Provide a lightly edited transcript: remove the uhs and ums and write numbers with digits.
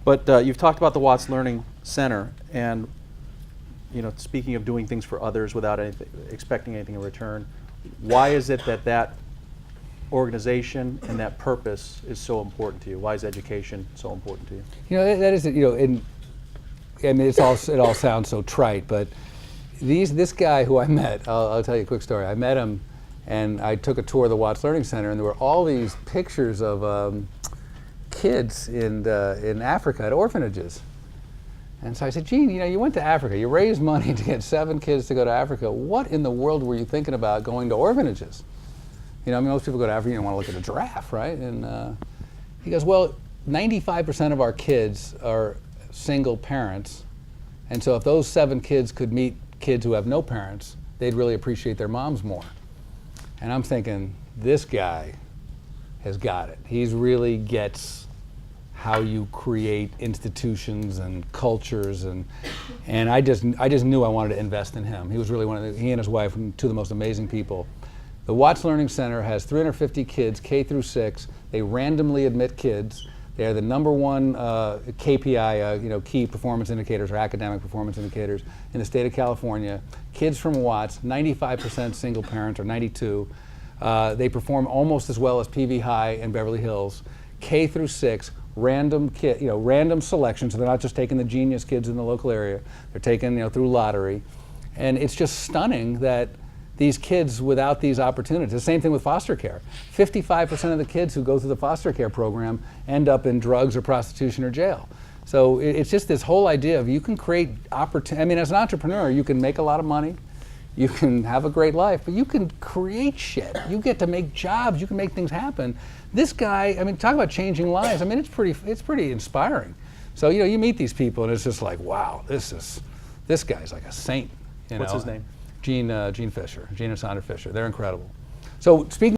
But you've talked about the Watts Learning Center, and speaking of doing things for others without expecting anything in return, why is it that that organization and that purpose is so important to you? Why is education so important to you? That is, I mean, it all sounds so trite, but this guy who I met, I'll tell you a quick story. I met him, and I took a tour of the Watts Learning Center, and there were all these pictures of kids in Africa at orphanages. And so I said, Gene, you went to Africa. You raised money to get 7 kids to go to Africa. What in the world were you thinking about going to orphanages? I mean, most people go to Africa, you want to look at a giraffe, right? And he goes, well, 95% of our kids are single parents, and so if those 7 kids could meet kids who have no parents, they'd really appreciate their moms more. And I'm thinking, this guy has got it. He really gets how you create institutions and cultures, and I just knew I wanted to invest in him. He was really he and his wife, two of the most amazing people. The Watts Learning Center has 350 kids, K through 6. They randomly admit kids. They are the #1 KPI, key performance indicators or academic performance indicators in the state of California. Kids from Watts, 95% single parent, or 92. They perform almost as well as PV High and Beverly Hills. K through 6, random selection, so they're not just taking the genius kids in the local area. They're taken, through lottery, and it's just stunning that these kids without these opportunities. The same thing with foster care. 55% of the kids who go through the foster care program end up in drugs or prostitution or jail. So it's just this whole idea of you can create opportunity. I mean, as an entrepreneur, you can make a lot of money, you can have a great life, but you can create shit. You get to make jobs, you can make things happen. This guy, I mean, talk about changing lives. I mean, it's pretty inspiring. So you meet these people and it's just like, wow, this guy's like a saint. What's his name? Gene Fisher, Gene and Sandra Fisher. They're incredible. So speaking